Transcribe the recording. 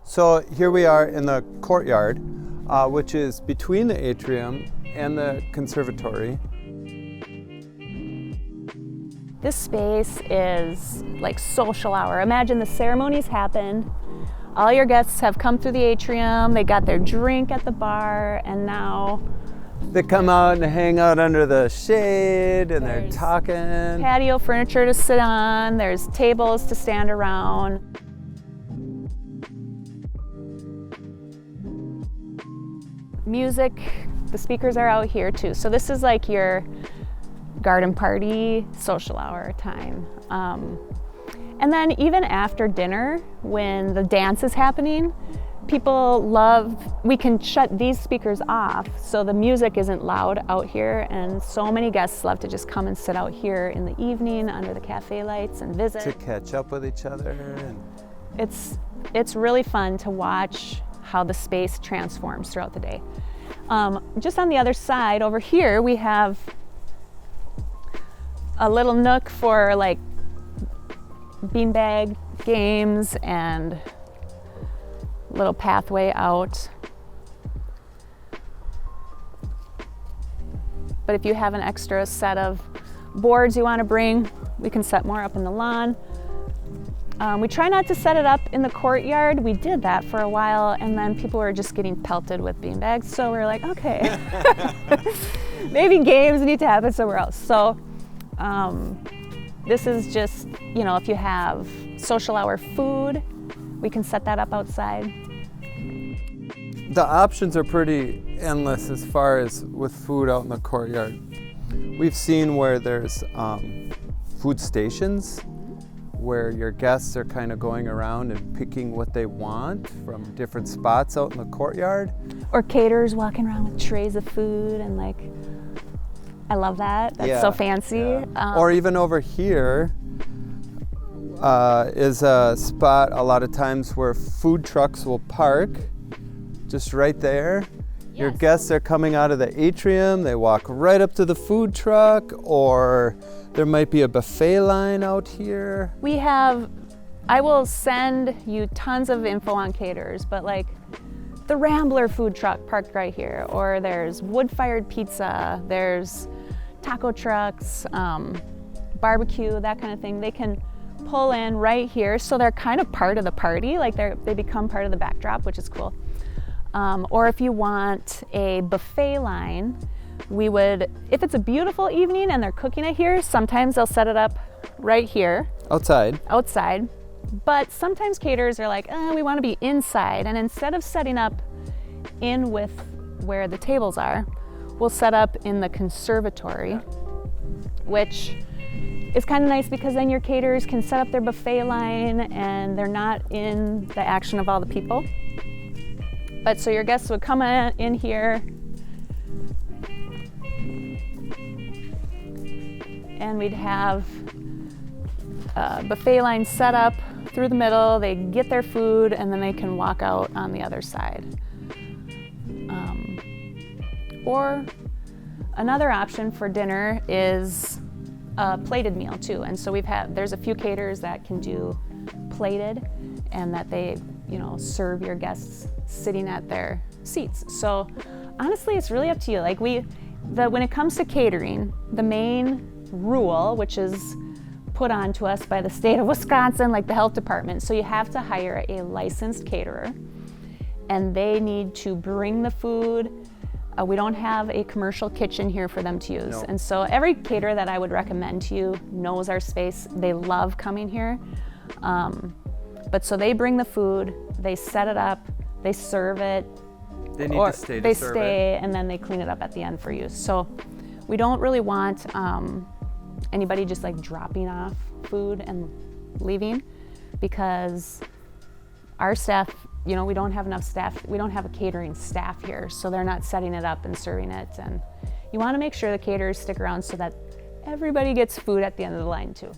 So here we are in the courtyard, which is between the atrium and the conservatory. This space is like social hour. Imagine the ceremonies happened, all your guests have come through the atrium, they got their drink at the bar, and now they come out and hang out under the shade and they're talking. Patio furniture to sit on, there's tables to stand around. Music, the speakers are out here too. So this is like your garden party, social hour time. And then even after dinner, when the dance is happening, we can shut these speakers off so the music isn't loud out here, and so many guests love to just come and sit out here in the evening under the cafe lights and visit. To catch up with each other. It's really fun to watch how the space transforms throughout the day. Just on the other side over here, we have a little nook for like beanbag games and little pathway out. But if you have an extra set of boards you want to bring, we can set more up in the lawn. We try not to set it up in the courtyard. We did that for a while, and then people were just getting pelted with beanbags, so we were like, okay, maybe games need to happen somewhere else. So this is just, if you have social hour food, we can set that up outside. The options are pretty endless as far as with food out in the courtyard. We've seen where there's food stations where your guests are kind of going around and picking what they want from different spots out in the courtyard. Or caterers walking around with trays of food and I love that. That's so fancy. Yeah. Or even over here is a spot a lot of times where food trucks will park just right there. Yes. Your guests are coming out of the atrium, they walk right up to the food truck, or there might be a buffet line out here. I will send you tons of info on caterers, but like the Rambler food truck parked right here, or there's wood-fired pizza, there's taco trucks, barbecue, that kind of thing. They can pull in right here, so they're kind of part of the party, like they become part of the backdrop, which is cool. Or if you want a buffet line, if it's a beautiful evening and they're cooking it here, sometimes they'll set it up right here. Outside. But sometimes caterers are like, we want to be inside. And instead of setting up in with where the tables are, we'll set up in the conservatory, which is kind of nice because then your caterers can set up their buffet line and they're not in the action of all the people. But so your guests would come in here and we'd have a buffet line set up through the middle. They get their food and then they can walk out on the other side. Or another option for dinner is a plated meal too. And so there's a few caterers that can do plated and that they, serve your guests sitting at their seats. So honestly, it's really up to you. Like when it comes to catering, the main rule, which is put on to us by the state of Wisconsin, like the health department, so you have to hire a licensed caterer and they need to bring the food. We don't have a commercial kitchen here for them to use. No. And so every caterer that I would recommend to you knows our space. They love coming here. But so they bring the food, they set it up, they serve it. They need to stay to serve it. And then they clean it up at the end for you. So we don't really want anybody just like dropping off food and leaving, because our staff, we don't have enough staff. We don't have a catering staff here, so they're not setting it up and serving it. And you want to make sure the caterers stick around so that everybody gets food at the end of the line too.